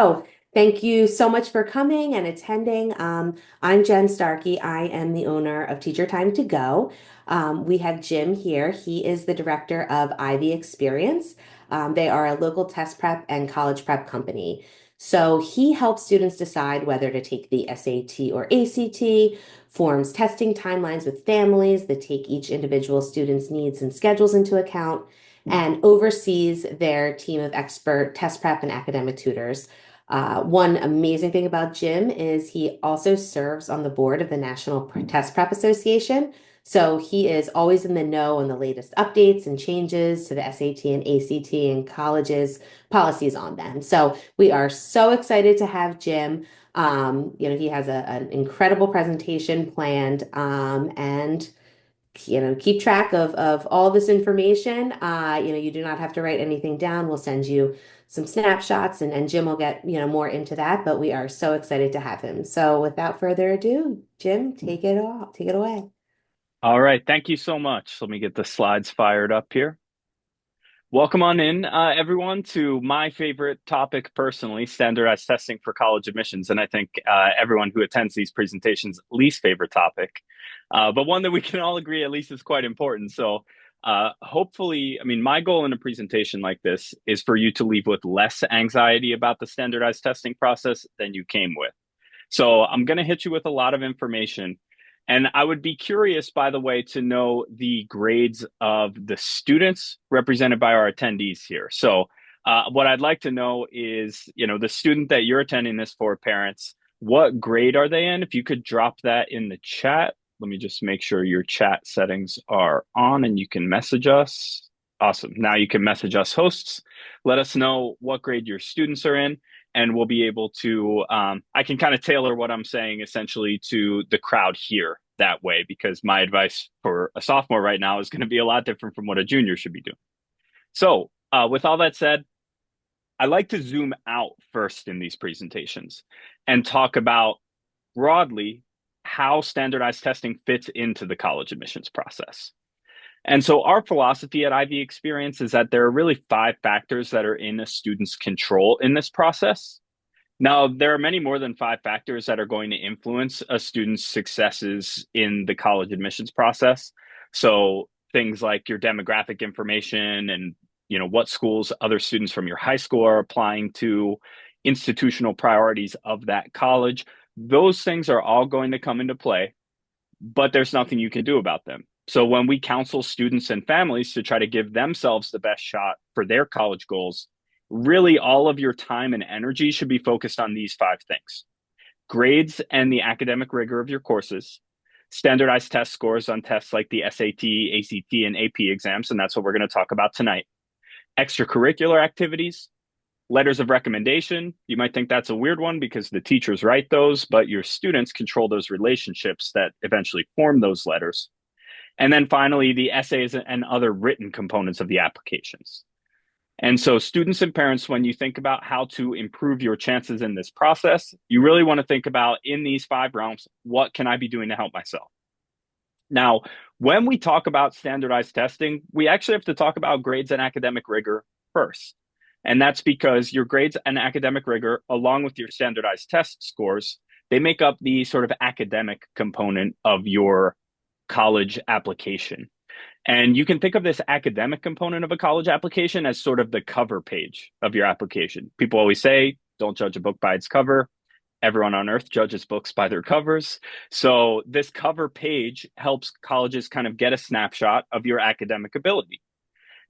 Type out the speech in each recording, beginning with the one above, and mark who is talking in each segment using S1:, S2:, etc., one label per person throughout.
S1: Oh, thank you so much for coming and attending. I'm Jen Starkey. I am the owner of Teacher Time to Go. We have Jim here. He is the director of Ivy Experience. They are a local test prep and college prep company. So he helps students decide whether to take the SAT or ACT, forms testing timelines with families that take each individual student's needs and schedules into account, and oversees their team of expert test prep and academic tutors. One amazing thing about Jim is he also serves on the board of the National Test Prep Association. So he is always in the know on the latest updates and changes to the SAT and ACT and colleges policies on them. So we are so excited to have Jim. He has an incredible presentation planned, and keep track of all this information. You do not have to write anything down. We'll send you some snapshots and Jim will get, more into that, but we are so excited to have him. So without further ado, Jim, take it away.
S2: All right, thank you so much. Let me get the slides fired up here. Welcome on in, everyone, to my favorite topic personally, standardized testing for college admissions. And I think everyone who attends these presentations' least favorite topic, but one that we can all agree at least is quite important. So hopefully, I mean, my goal in a presentation like this is for you to leave with less anxiety about the standardized testing process than you came with. So I'm going to hit you with a lot of information. And I would be curious, by the way, to know the grades of the students represented by our attendees here. So what I'd like to know is, the student that you're attending this for, parents, what grade are they in? If you could drop that in the chat. Let me just make sure your chat settings are on and you can message us. Awesome. Now you can message us hosts. Let us know what grade your students are in and we'll be able to I can kind of tailor what I'm saying essentially to the crowd here that way, because my advice for a sophomore right now is going to be a lot different from what a junior should be doing. So with all that said, I like to zoom out first in these presentations and talk about broadly how standardized testing fits into the college admissions process. And so our philosophy at Ivy Experience is that there are really five factors that are in a student's control in this process. Now, there are many more than five factors that are going to influence a student's successes in the college admissions process. So things like your demographic information and what schools other students from your high school are applying to, institutional priorities of that college. Those things are all going to come into play, but there's nothing you can do about them. So when we counsel students and families to try to give themselves the best shot for their college goals, really all of your time and energy should be focused on these five things: grades and the academic rigor of your courses, standardized test scores on tests like the SAT, ACT, and AP exams, and that's what we're going to talk about tonight, extracurricular activities, letters of recommendation. You might think that's a weird one because the teachers write those, but your students control those relationships that eventually form those letters. And then finally, the essays and other written components of the applications. And so, students and parents, when you think about how to improve your chances in this process, you really want to think about, in these five realms, what can I be doing to help myself? Now, when we talk about standardized testing, we actually have to talk about grades and academic rigor first. And that's because your grades and academic rigor, along with your standardized test scores, they make up the sort of academic component of your college application. And you can think of this academic component of a college application as sort of the cover page of your application. People always say, don't judge a book by its cover. Everyone on earth judges books by their covers. So this cover page helps colleges kind of get a snapshot of your academic ability.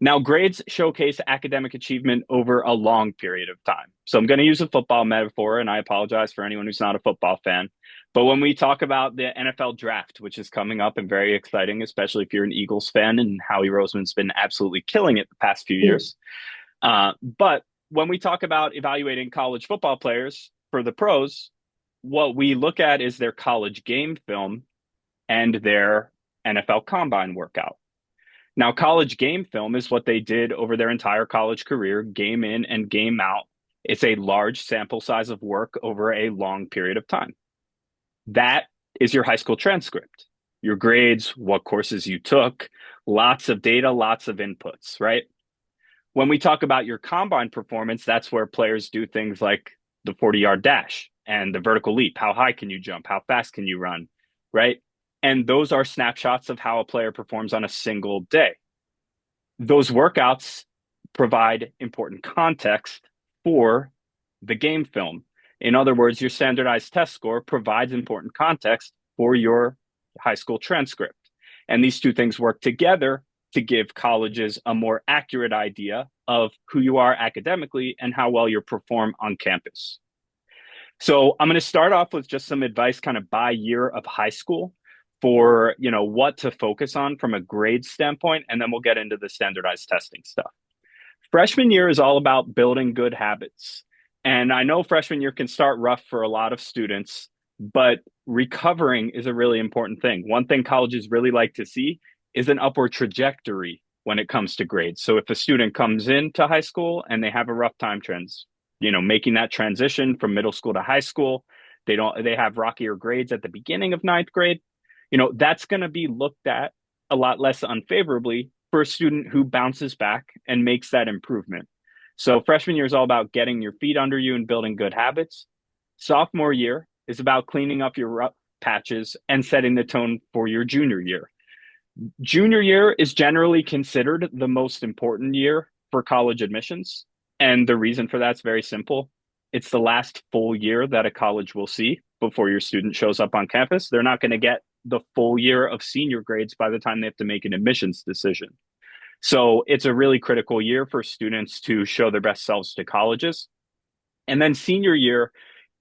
S2: Now, grades showcase academic achievement over a long period of time. So I'm going to use a football metaphor, and I apologize for anyone who's not a football fan. But when we talk about the NFL draft, which is coming up and very exciting, especially if you're an Eagles fan, and Howie Roseman's been absolutely killing it the past few years. But when we talk about evaluating college football players for the pros, what we look at is their college game film and their NFL combine workout. Now, college game film is what they did over their entire college career, game in and game out. It's a large sample size of work over a long period of time. That is your high school transcript, your grades, what courses you took, lots of data, lots of inputs, right? When we talk about your combine performance, that's where players do things like the 40-yard dash and the vertical leap. How high can you jump? How fast can you run? Right. And those are snapshots of how a player performs on a single day. Those workouts provide important context for the game film. In other words, your standardized test score provides important context for your high school transcript. And these two things work together to give colleges a more accurate idea of who you are academically and how well you perform on campus. So I'm going to start off with just some advice kind of by year of high school for, what to focus on from a grade standpoint, and then we'll get into the standardized testing stuff. Freshman year is all about building good habits. And I know freshman year can start rough for a lot of students, but recovering is a really important thing. One thing colleges really like to see is an upward trajectory when it comes to grades. So if a student comes into high school and they have a rough time making that transition from middle school to high school, they have rockier grades at the beginning of ninth grade, that's going to be looked at a lot less unfavorably for a student who bounces back and makes that improvement. So freshman year is all about getting your feet under you and building good habits. Sophomore year is about cleaning up your rough patches and setting the tone for your junior year. Junior year is generally considered the most important year for college admissions. And the reason for that's very simple. It's the last full year that a college will see before your student shows up on campus. They're not going to get the full year of senior grades by the time they have to make an admissions decision. So it's a really critical year for students to show their best selves to colleges. And then senior year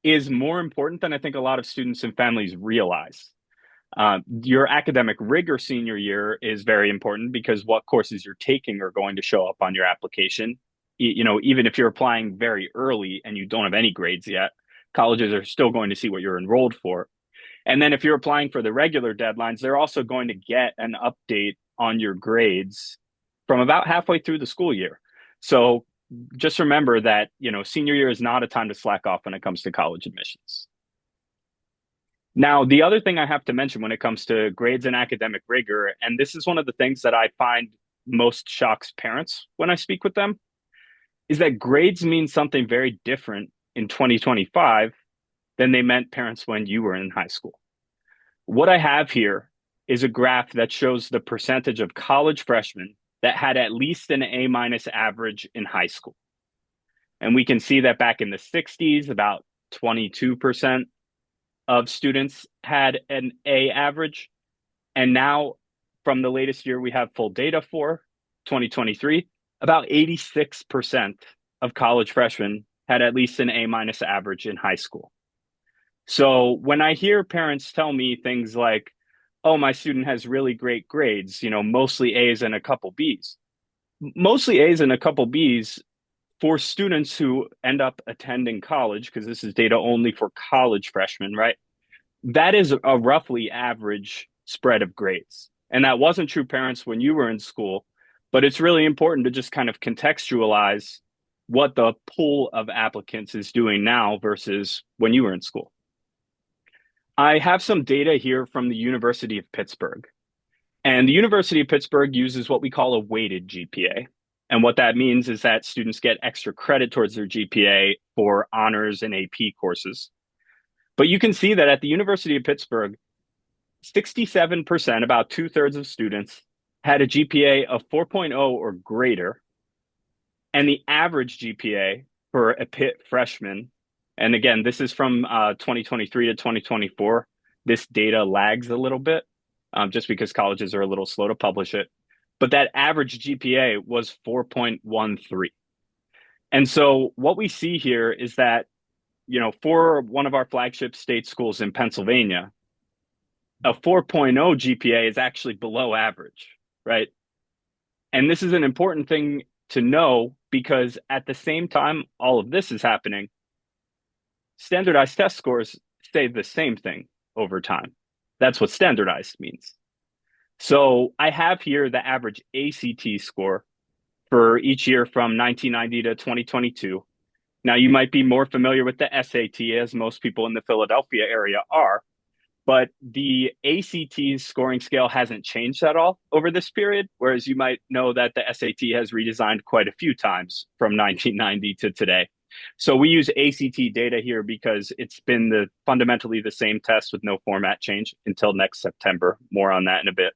S2: is more important than I think a lot of students and families realize. Your academic rigor senior year is very important because what courses you're taking are going to show up on your application. Even if you're applying very early and you don't have any grades yet, colleges are still going to see what you're enrolled for. And then if you're applying for the regular deadlines, they're also going to get an update on your grades from about halfway through the school year. So just remember that, senior year is not a time to slack off when it comes to college admissions. Now, the other thing I have to mention when it comes to grades and academic rigor, and this is one of the things that I find most shocks parents when I speak with them, is that grades mean something very different in 2025 than they meant parents when you were in high school. What I have here is a graph that shows the percentage of college freshmen that had at least an A minus average in high school. And we can see that back in the 60s, about 22% of students had an A average. And now, from the latest year we have full data for, 2023, about 86% of college freshmen had at least an A minus average in high school. So when I hear parents tell me things like, oh, my student has really great grades, mostly A's and a couple B's. Mostly A's and a couple B's for students who end up attending college, because this is data only for college freshmen, right? That is a roughly average spread of grades. And that wasn't true, parents, when you were in school, but it's really important to just kind of contextualize what the pool of applicants is doing now versus when you were in school. I have some data here from the University of Pittsburgh. And the University of Pittsburgh uses what we call a weighted GPA. And what that means is that students get extra credit towards their GPA for honors and AP courses. But you can see that at the University of Pittsburgh, 67%, about two-thirds of students, had a GPA of 4.0 or greater. And the average GPA for a Pitt freshman, and again, this is from 2023 to 2024, this data lags a little bit just because colleges are a little slow to publish it. But that average GPA was 4.13. And so what we see here is that, for one of our flagship state schools in Pennsylvania, a 4.0 GPA is actually below average, right? And this is an important thing to know because at the same time all of this is happening, standardized test scores stay the same thing over time. That's what standardized means. So I have here the average ACT score for each year from 1990 to 2022. Now, you might be more familiar with the SAT, as most people in the Philadelphia area are, but the ACT scoring scale hasn't changed at all over this period, whereas you might know that the SAT has redesigned quite a few times from 1990 to today. So we use ACT data here because it's been fundamentally the same test with no format change until next September. More on that in a bit.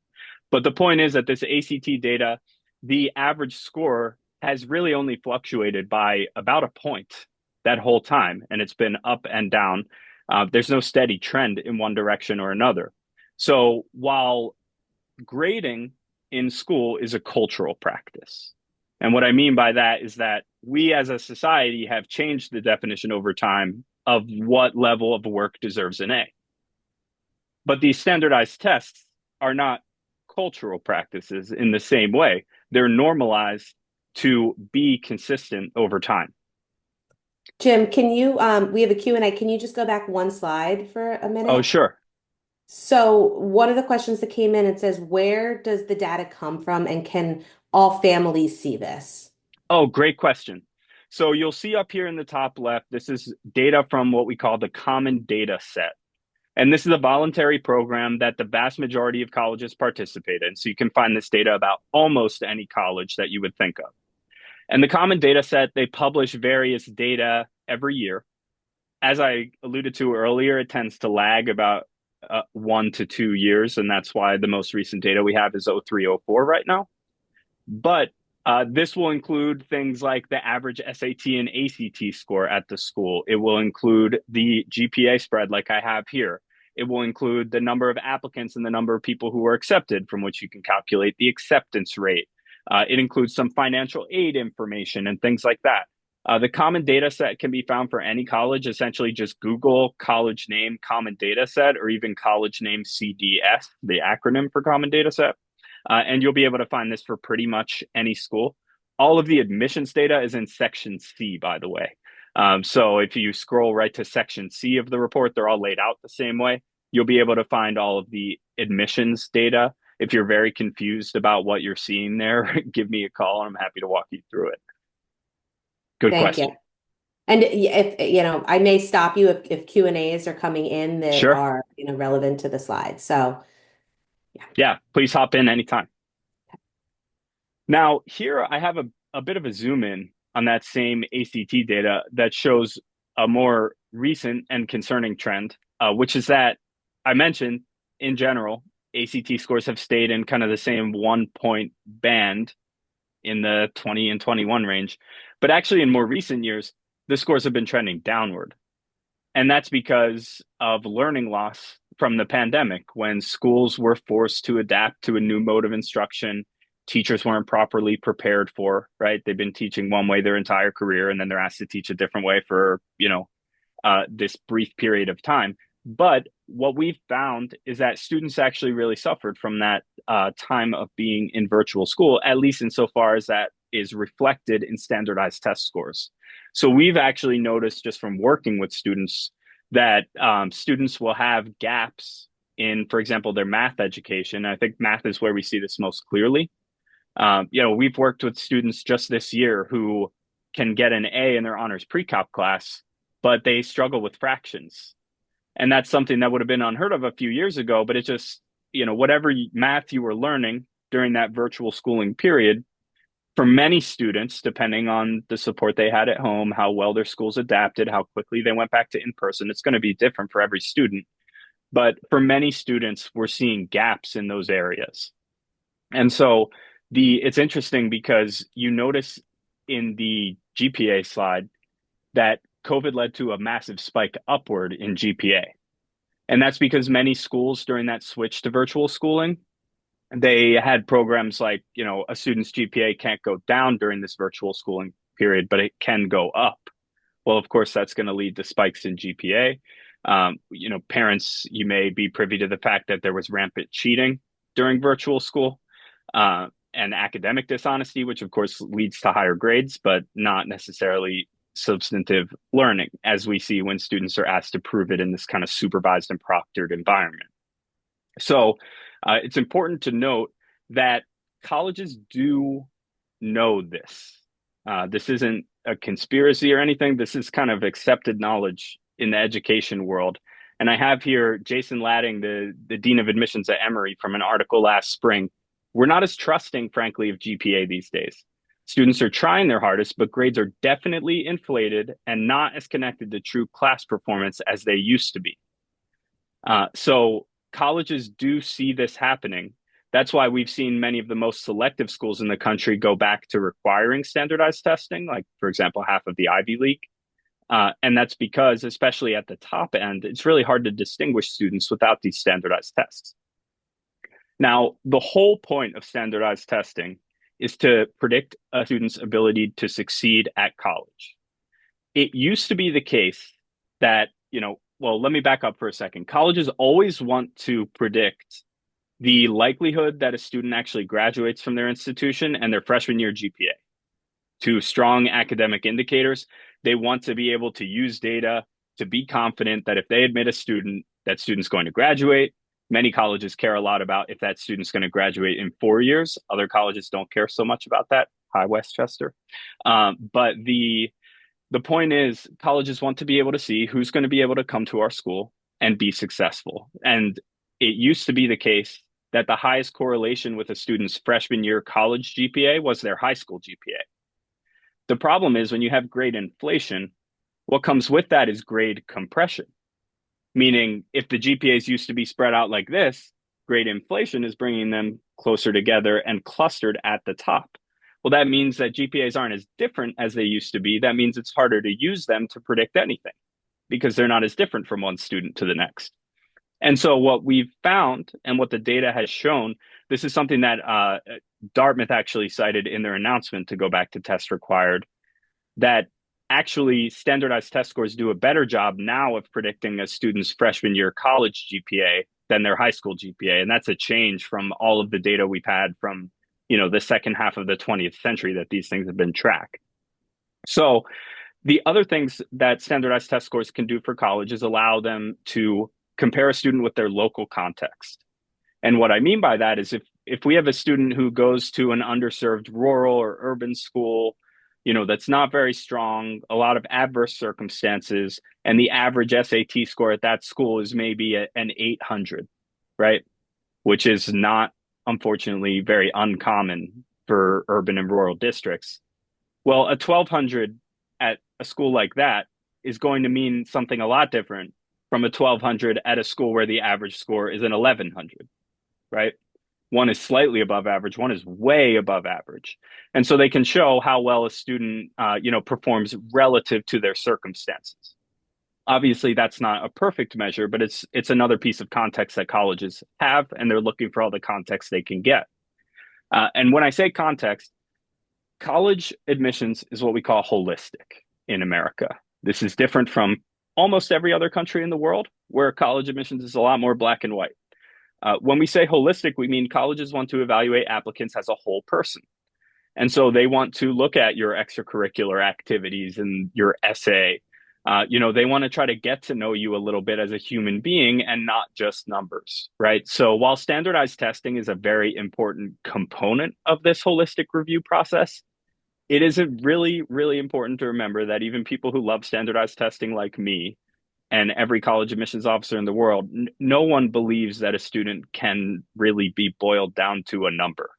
S2: But the point is that this ACT data, the average score has really only fluctuated by about a point that whole time, and it's been up and down. There's no steady trend in one direction or another. So while grading in school is a cultural practice, and what I mean by that is that we as a society have changed the definition over time of what level of work deserves an A. But these standardized tests are not cultural practices in the same way. They're normalized to be consistent over time.
S1: Jim, can you, we have a Q&A. Can you just go back one slide for a
S2: Oh,
S1: minute?
S2: sure.
S1: So one of the questions that came in, it says, where does the data come from and can all families see this?
S2: Oh, great question. So you'll see up here in the top left, this is data from what we call the common data set. And this is a voluntary program that the vast majority of colleges participate in. So you can find this data about almost any college that you would think of. And the common data set, they publish various data every year. As I alluded to earlier, it tends to lag about 1 to 2 years. And that's why the most recent data we have is 0304 right now. But this will include things like the average SAT and ACT score at the school. It will include the GPA spread, like I have here. It will include the number of applicants and the number of people who were accepted, from which you can calculate the acceptance rate. It includes some financial aid information and things like that. The common data set can be found for any college. Essentially, just Google college name common data set or even college name CDS, the acronym for common data set. And you'll be able to find this for pretty much any school. All of the admissions data is in section C, by the way. So if you scroll right to section C of the report, they're all laid out the same way. You'll be able to find all of the admissions data. If you're very confused about what you're seeing there, give me a call. I'm happy to walk you through it. Good
S1: Thank you.
S2: question.
S1: And if, I may stop you if Q&As are coming in that
S2: Sure.
S1: are, relevant to the slide. So, yeah.
S2: Yeah, please hop in anytime. Now, here I have a bit of a zoom in on that same ACT data that shows a more recent and concerning trend, which is that I mentioned in general, ACT scores have stayed in kind of the same 1 point band in the 20 and 21 range. But actually, in more recent years, the scores have been trending downward. And that's because of learning loss from the pandemic when schools were forced to adapt to a new mode of instruction. Teachers weren't properly prepared for, right? They've been teaching one way their entire career, and then they're asked to teach a different way for, this brief period of time. But what we've found is that students actually really suffered from that time of being in virtual school, at least insofar as that is reflected in standardized test scores. So we've actually noticed just from working with students that students will have gaps in, for example, their math education. I think math is where we see this most clearly. We've worked with students just this year who can get an A in their honors pre-calc class, but they struggle with fractions. And that's something that would have been unheard of a few years ago, but it just, whatever math you were learning during that virtual schooling period, for many students, depending on the support they had at home, how well their schools adapted, how quickly they went back to in person, it's going to be different for every student. But for many students, we're seeing gaps in those areas. And so it's interesting because you notice in the GPA slide that COVID led to a massive spike upward in GPA. And that's because many schools during that switch to virtual schooling, they had programs like, a student's GPA can't go down during this virtual schooling period, but it can go up. Well, of course, that's going to lead to spikes in GPA. Parents, you may be privy to the fact that there was rampant cheating during virtual school and academic dishonesty, which of course leads to higher grades, but not necessarily substantive learning, as we see when students are asked to prove it in this kind of supervised and proctored environment. So it's important to note that colleges do know this. This isn't a conspiracy or anything. This is kind of accepted knowledge in the education world. And I have here Jason Ladding, the Dean of Admissions at Emory, from an article last spring. We're not as trusting, frankly, of GPA these days. Students are trying their hardest, but grades are definitely inflated and not as connected to true class performance as they used to be. So colleges do see this happening. That's why we've seen many of the most selective schools in the country go back to requiring standardized testing, like, for example, half of the Ivy League. And that's because, especially at the top end, it's really hard to distinguish students without these standardized tests. Now, the whole point of standardized testing is to predict a student's ability to succeed at college. It used to be the case that, well, let me back up for a second. Colleges always want to predict the likelihood that a student actually graduates from their institution and their freshman year GPA. Two strong academic indicators. They want to be able to use data to be confident that if they admit a student, that student's going to graduate. Many colleges care a lot about if that student's going to graduate in 4 years. Other colleges don't care so much about that. Hi, Westchester. But the point is, colleges want to be able to see who's going to be able to come to our school and be successful. And it used to be the case that the highest correlation with a student's freshman year college GPA was their high school GPA. The problem is when you have grade inflation, what comes with that is grade compression, meaning if the GPAs used to be spread out like this, grade inflation is bringing them closer together and clustered at the top. Well, that means that GPAs aren't as different as they used to be. That means it's harder to use them to predict anything because they're not as different from one student to the next. And so what we've found and what the data has shown, this is something that Dartmouth actually cited in their announcement to go back to test required, that actually standardized test scores do a better job now of predicting a student's freshman year college GPA than their high school GPA. And that's a change from all of the data we've had from, the second half of the 20th century that these things have been tracked. So the other things that standardized test scores can do for college is allow them to compare a student with their local context. And what I mean by that is if we have a student who goes to an underserved rural or urban school, that's not very strong, a lot of adverse circumstances, and the average SAT score at that school is maybe an 800, right? Which is not, unfortunately, very uncommon for urban and rural districts. Well, a 1200 at a school like that is going to mean something a lot different from a 1200 at a school where the average score is an 1100, right? One is slightly above average, one is way above average. And so they can show how well a student, performs relative to their circumstances. Obviously, that's not a perfect measure, but it's another piece of context that colleges have, and they're looking for all the context they can get. And when I say context, college admissions is what we call holistic in America. This is different from almost every other country in the world, where college admissions is a lot more black and white. When we say holistic, we mean colleges want to evaluate applicants as a whole person. And so they want to look at your extracurricular activities and your essay. They want to try to get to know you a little bit as a human being and not just numbers, right? So while standardized testing is a very important component of this holistic review process, it is really, really important to remember that even people who love standardized testing like me and every college admissions officer in the world, no one believes that a student can really be boiled down to a number.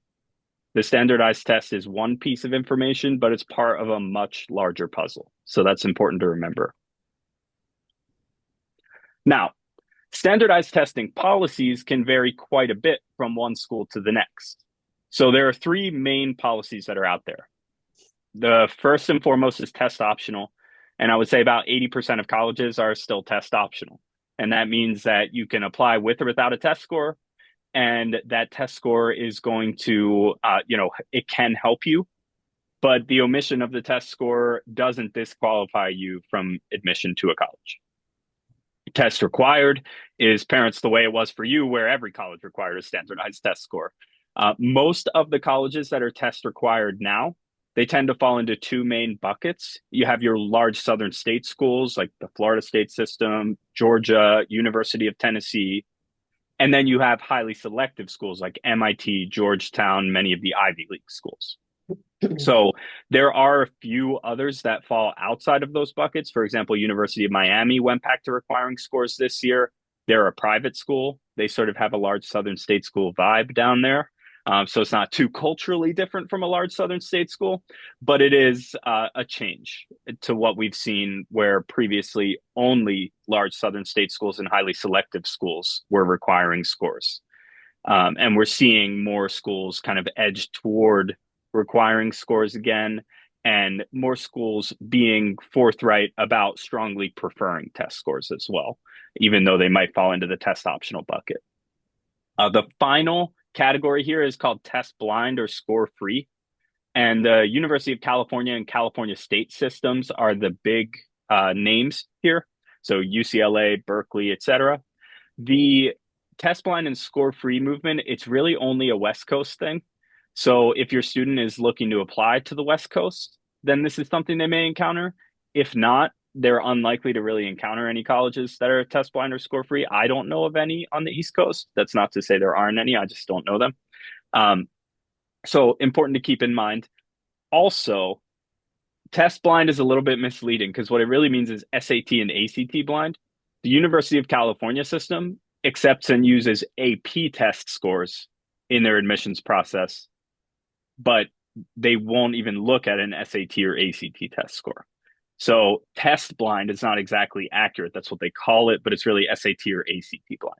S2: The standardized test is one piece of information, but it's part of a much larger puzzle. So that's important to remember. Now, standardized testing policies can vary quite a bit from one school to the next. So there are three main policies that are out there. The first and foremost is test optional. And I would say about 80% of colleges are still test optional. And that means that you can apply with or without a test score. And that test score is going to, it can help you. But the omission of the test score doesn't disqualify you from admission to a college. Test required is parents the way it was for you, where every college required a standardized test score. Most of the colleges that are test required now, they tend to fall into two main buckets. You have your large southern state schools like the Florida State System, Georgia, University of Tennessee, and then you have highly selective schools like MIT, Georgetown, many of the Ivy League schools. So there are a few others that fall outside of those buckets. For example, University of Miami went back to requiring scores this year. They're a private school. They sort of have a large southern state school vibe down there. So it's not too culturally different from a large southern state school, but it is a change to what we've seen where previously only large southern state schools and highly selective schools were requiring scores. And we're seeing more schools kind of edge toward requiring scores again, and more schools being forthright about strongly preferring test scores as well, even though they might fall into the test optional bucket. The final category here is called test blind or score free. And the University of California and California state systems are the big names here. So UCLA, Berkeley, et cetera. The test blind and score free movement, it's really only a West Coast thing. So if your student is looking to apply to the West Coast, then this is something they may encounter. If not, they're unlikely to really encounter any colleges that are test blind or score free. I don't know of any on the East Coast. That's not to say there aren't any. I just don't know them. Um, so important to keep in mind. Also, test blind is a little bit misleading because what it really means is SAT and ACT blind. The University of California system accepts and uses AP test scores in their admissions process, but they won't even look at an SAT or ACT test score. So test blind is not exactly accurate. That's what they call it, but it's really SAT or ACT blind.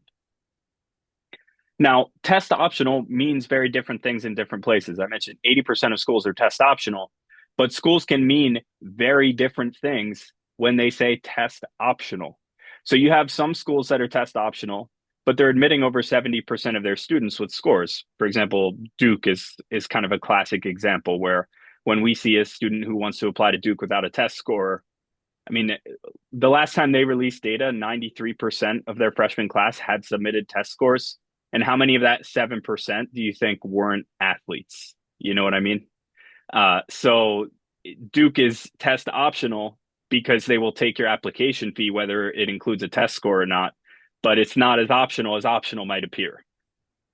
S2: Now, test optional means very different things in different places. I mentioned 80% of schools are test optional, but schools can mean very different things when they say test optional. So you have some schools that are test optional, but they're admitting over 70% of their students with scores. For example, Duke is kind of a classic example where when we see a student who wants to apply to Duke without a test score, I mean, the last time they released data, 93% of their freshman class had submitted test scores. And how many of that 7% do you think weren't athletes? You know what I mean? So Duke is test optional because they will take your application fee, whether it includes a test score or not, but it's not as optional might appear.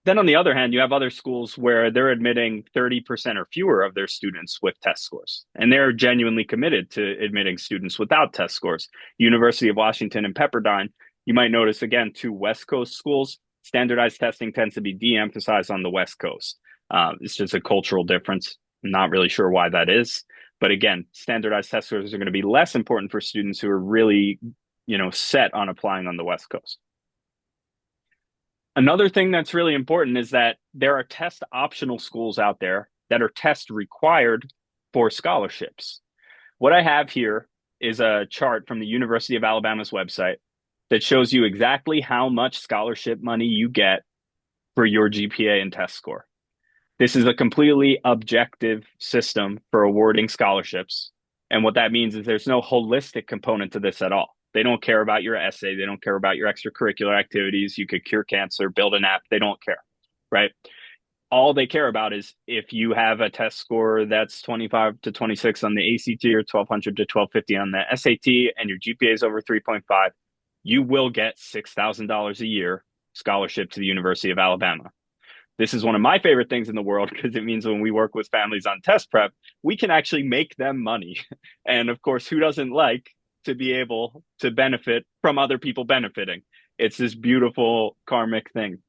S2: Then on the other hand, you have other schools where they're admitting 30% or fewer of their students with test scores, and they're genuinely committed to admitting students without test scores. University of Washington and Pepperdine, you might notice again, two West Coast schools, standardized testing tends to be de-emphasized on the West Coast. It's just a cultural difference. I'm not really sure why that is. But again, standardized test scores are going to be less important for students who are really, set on applying on the West Coast. Another thing that's really important is that there are test optional schools out there that are test required for scholarships. What I have here is a chart from the University of Alabama's website that shows you exactly how much scholarship money you get for your GPA and test score. This is a completely objective system for awarding scholarships. And what that means is there's no holistic component to this at all. They don't care about your essay. They don't care about your extracurricular activities. You could cure cancer, build an app. They don't care, right? All they care about is if you have a test score that's 25 to 26 on the ACT or 1200 to 1250 on the SAT and your GPA is over 3.5, you will get $6,000 a year scholarship to the University of Alabama. This is one of my favorite things in the world because it means when we work with families on test prep, we can actually make them money. And of course, who doesn't like to be able to benefit from other people benefiting? It's this beautiful karmic thing.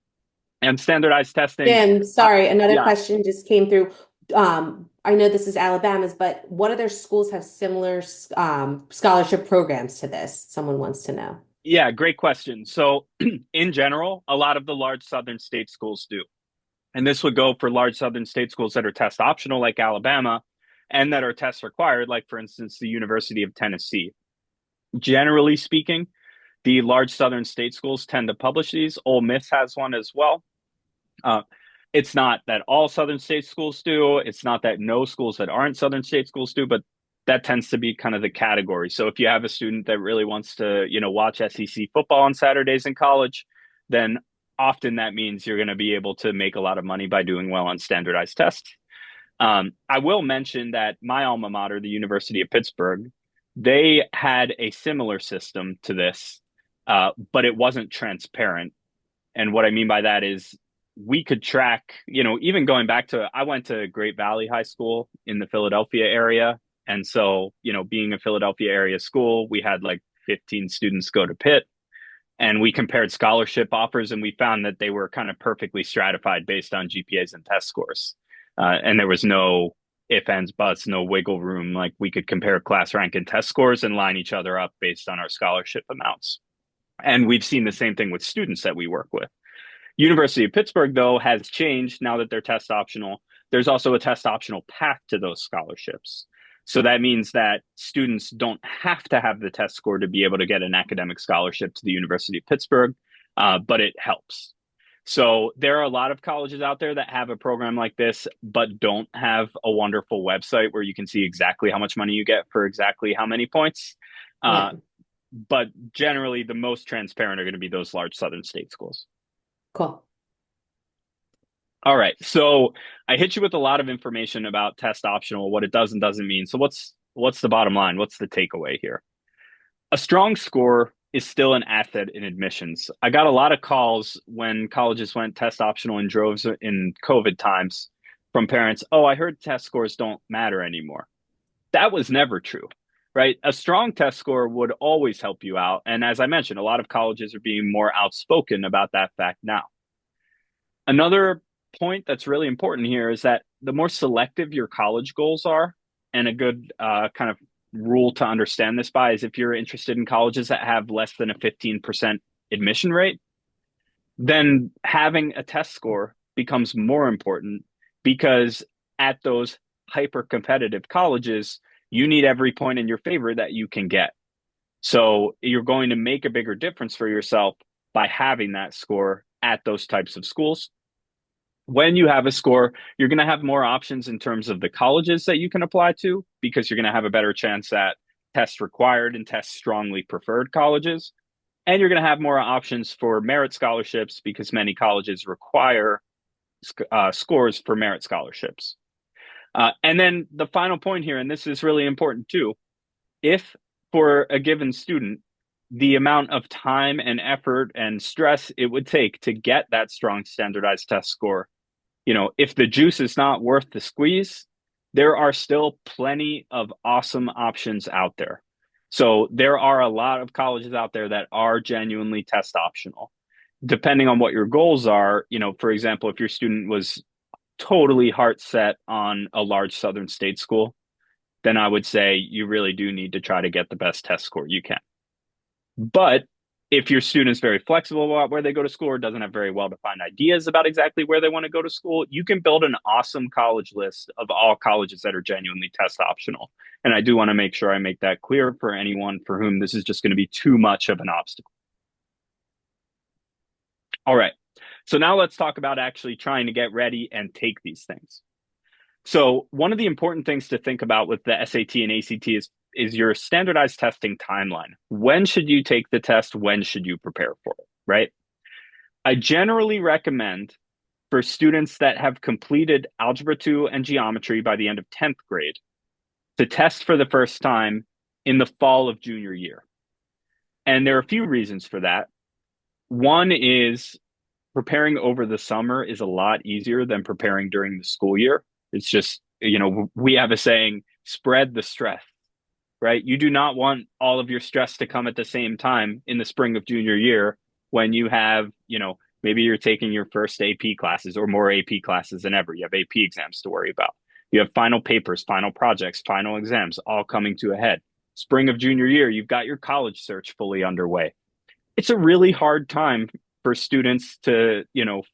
S2: And standardized testing,
S1: Jim, sorry, another
S2: yeah,
S1: question just came through. I know this is Alabama's, but what other schools have similar scholarship programs to this? Someone wants to know.
S2: yeah, great question. So, in general, a lot of the large southern state schools do. And this would go for large southern state schools that are test optional, like Alabama, and that are test required, like, for instance, the University of Tennessee. Generally speaking, the large southern state schools tend to publish these. Ole Miss has one as well. Uh, it's not that all southern state schools do. It's not that no schools that aren't southern state schools do, but that tends to be kind of the category. So if you have a student that really wants to, watch SEC football on Saturdays in college, then often that means you're going to be able to make a lot of money by doing well on standardized tests. I will mention that my alma mater, the University of Pittsburgh, they had a similar system to this, but it wasn't transparent. And what I mean by that is we could track, even going back to, I went to Great Valley High School in the Philadelphia area. And so, being a Philadelphia area school, we had like 15 students go to Pitt. And we compared scholarship offers, and we found that they were kind of perfectly stratified based on GPAs and test scores. And there was no if, ands, buts, no wiggle room. Like we could compare class rank and test scores and line each other up based on our scholarship amounts. And we've seen the same thing with students that we work with. University of Pittsburgh, though, has changed now that they're test optional. There's also a test optional path to those scholarships. So that means that students don't have to have the test score to be able to get an academic scholarship to the University of Pittsburgh, but it helps. So there are a lot of colleges out there that have a program like this, but don't have a wonderful website where you can see exactly how much money you get for exactly how many points.
S1: Yeah,
S2: But generally, the most transparent are going to be those large Southern state schools.
S1: cool.
S2: All right. So I hit you with a lot of information about test optional, what it does and doesn't mean. So what's the bottom line? What's the takeaway here? A strong score is still an asset in admissions. I got a lot of calls when colleges went test optional in droves in COVID times from parents. Oh, I heard test scores don't matter anymore. That was never true, right? A strong test score would always help you out. And as I mentioned, a lot of colleges are being more outspoken about that fact now. Another point that's really important here is that the more selective your college goals are, and a good kind of rule to understand this by is if you're interested in colleges that have less than a 15% admission rate, then having a test score becomes more important because at those hyper competitive colleges, you need every point in your favor that you can get. So you're going to make a bigger difference for yourself by having that score at those types of schools. When you have a score, you're going to have more options in terms of the colleges that you can apply to because you're going to have a better chance at test required and test strongly preferred colleges. And you're going to have more options for merit scholarships because many colleges require scores for merit scholarships. And then the final point here, and this is really important too, if for a given student, the amount of time and effort and stress it would take to get that strong standardized test score, if the juice is not worth the squeeze, there are still plenty of awesome options out there. So there are a lot of colleges out there that are genuinely test optional. Depending on what your goals are, for example, if your student was totally heart set on a large Southern state school, then I would say you really do need to try to get the best test score you can. But if your student is very flexible about where they go to school or doesn't have very well defined ideas about exactly where they want to go to school, you can build an awesome college list of all colleges that are genuinely test optional. And I do want to make sure I make that clear for anyone for whom this is just going to be too much of an obstacle. All right. So now let's talk about actually trying to get ready and take these things. So one of the important things to think about with the SAT and ACT is your standardized testing timeline. When should you take the test? When should you prepare for it, right? I generally recommend for students that have completed Algebra 2 and Geometry by the end of 10th grade to test for the first time in the fall of junior year. And there are a few reasons for that. One is preparing over the summer is a lot easier than preparing during the school year. It's just, we have a saying, spread the stress, right? You do not want all of your stress to come at the same time in the spring of junior year when you have, maybe you're taking your first AP classes or more AP classes than ever. You have AP exams to worry about. You have final papers, final projects, final exams all coming to a head. Spring of junior year, you've got your college search fully underway. It's a really hard time for students to,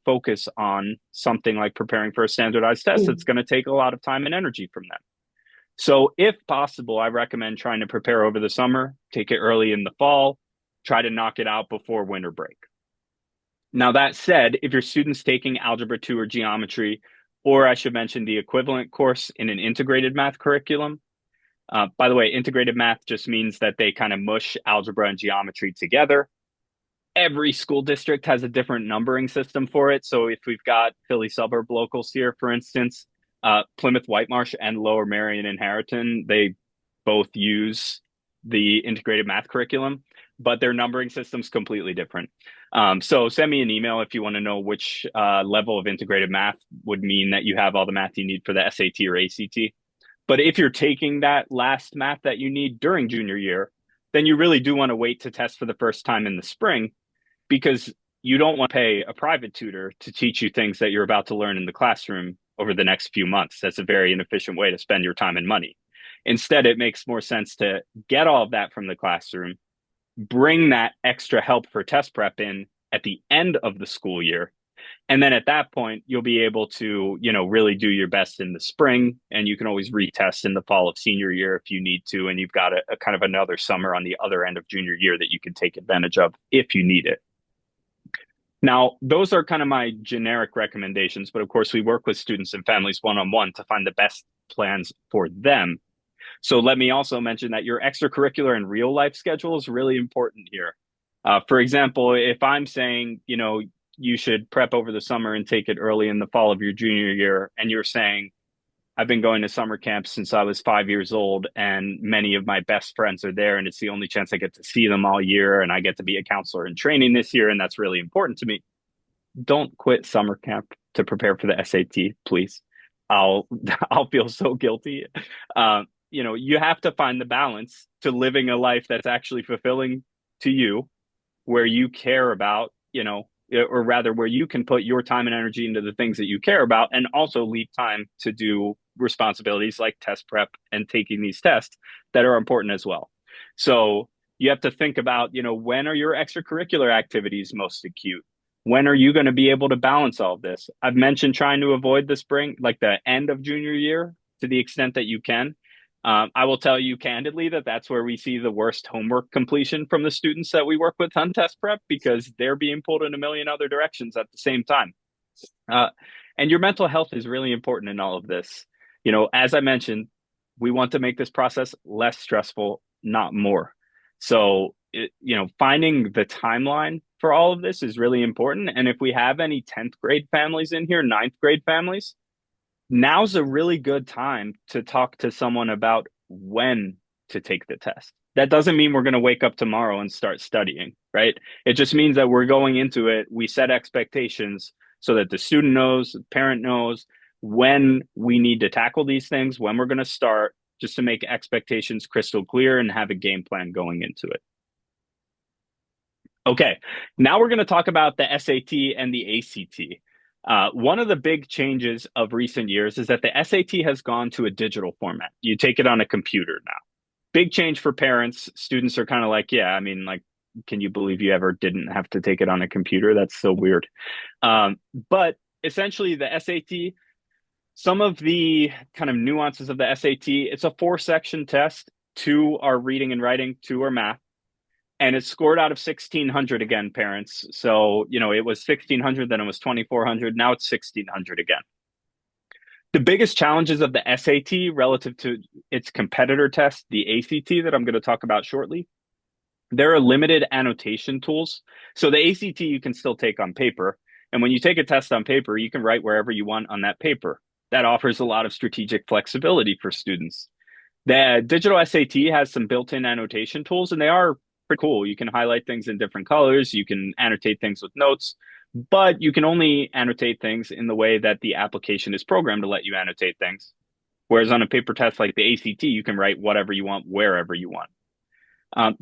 S2: focus on something like preparing for a standardized test that's going to take a lot of time and energy from them. So if possible, I recommend trying to prepare over the summer, take it early in the fall, try to knock it out before winter break. Now, that said, if your student's taking Algebra 2 or Geometry, or I should mention the equivalent course in an integrated math curriculum, by the way, integrated math just means that they kind of mush algebra and geometry together. Every school district has a different numbering system for it. So if we've got Philly suburb locals here, for instance, Plymouth Whitemarsh and Lower Merion and Harriton, they both use the integrated math curriculum, but their numbering system's completely different. So send me an email if you want to know which level of integrated math would mean that you have all the math you need for the SAT or ACT. But if you're taking that last math that you need during junior year, then you really do want to wait to test for the first time in the spring because you don't want to pay a private tutor to teach you things that you're about to learn in the classroom over the next few months. That's a very inefficient way to spend your time and money. Instead, it makes more sense to get all of that from the classroom, bring that extra help for test prep in at the end of the school year. And then at that point, you'll be able to, really do your best in the spring, and you can always retest in the fall of senior year if you need to. And you've got a kind of another summer on the other end of junior year that you can take advantage of if you need it. Now, those are kind of my generic recommendations, but of course, we work with students and families one on one to find the best plans for them. So let me also mention that your extracurricular and real life schedule is really important here. For example, if I'm saying, you should prep over the summer and take it early in the fall of your junior year, and you're saying, I've been going to summer camp since I was 5 years old, and many of my best friends are there, and it's the only chance I get to see them all year, and I get to be a counselor in training this year, and that's really important to me. Don't quit summer camp to prepare for the SAT, please. I'll I'll feel so guilty. You have to find the balance to living a life that's actually fulfilling to you, where you care about, or rather where you can put your time and energy into the things that you care about and also leave time to do responsibilities like test prep and taking these tests that are important as well. So you have to think about, when are your extracurricular activities most acute? When are you going to be able to balance all of this? I've mentioned trying to avoid the spring, like the end of junior year, to the extent that you can. I will tell you candidly that that's where we see the worst homework completion from the students that we work with on test prep, because they're being pulled in a million other directions at the same time. Uh, and your mental health is really important in all of this. As I mentioned, we want to make this process less stressful, not more. So, finding the timeline for all of this is really important. And if we have any 10th grade families in here, ninth grade families, now's a really good time to talk to someone about when to take the test. That doesn't mean we're going to wake up tomorrow and start studying, right? It just means that we're going into it. We set expectations so that the student knows, the parent knows when we need to tackle these things, when we're going to start, just to make expectations crystal clear and have a game plan going into it. Okay, now we're going to talk about the SAT and the ACT. One of the big changes of recent years is that the SAT has gone to a digital format. You take it on a computer now. Big change for parents. Students are kind of like, yeah, I mean, like, can you believe you ever didn't have to take it on a computer? That's so weird. But essentially, the SAT, some of the kind of nuances of the SAT, it's a 4-section test. 2 are reading and writing, 2 are math. And it's scored out of 1,600 again, parents. So, it was 1,600, then it was 2,400. Now it's 1,600 again. The biggest challenges of the SAT relative to its competitor test, the ACT, that I'm going to talk about shortly, there are limited annotation tools. So the ACT you can still take on paper. And when you take a test on paper, you can write wherever you want on that paper. That offers a lot of strategic flexibility for students. The digital SAT has some built-in annotation tools, and they are pretty cool. You can highlight things in different colors. You can annotate things with notes, but you can only annotate things in the way that the application is programmed to let you annotate things. Whereas on a paper test like the ACT, you can write whatever you want, wherever you want.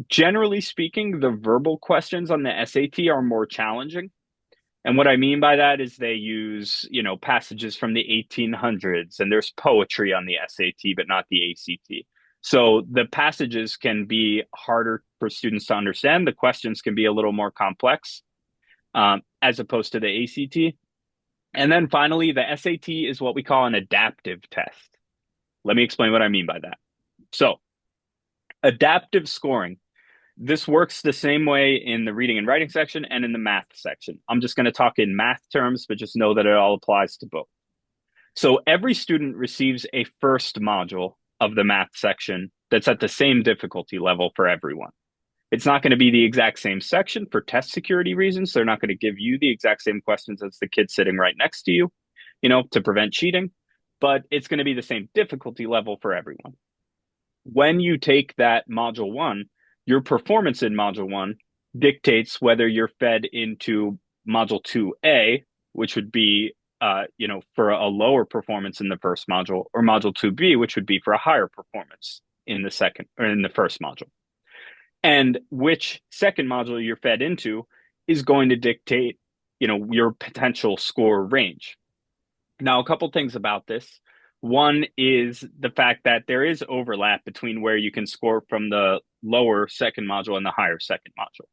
S2: Generally speaking, the verbal questions on the SAT are more challenging. And what I mean by that is they use, passages from the 1800s, and there's poetry on the SAT, but not the ACT. So the passages can be harder for students to understand. The questions can be a little more complex, as opposed to the ACT. And then finally, the SAT is what we call an adaptive test. Let me explain what I mean by that. So adaptive scoring. This works the same way in the reading and writing section and in the math section. I'm just going to talk in math terms, but just know that it all applies to both. So every student receives a first module of the math section that's at the same difficulty level for everyone. It's not going to be the exact same section for test security reasons. They're not going to give you the exact same questions as the kid sitting right next to you, to prevent cheating, but it's going to be the same difficulty level for everyone. When you take that module 1, your performance in module 1 dictates whether you're fed into module 2A, which would be, for a lower performance in the first module, or module 2B, which would be for a higher performance in the second or in the first module. And which second module you're fed into is going to dictate, your potential score range. Now, a couple things about this. One is the fact that there is overlap between where you can score from the lower second module and the higher second module.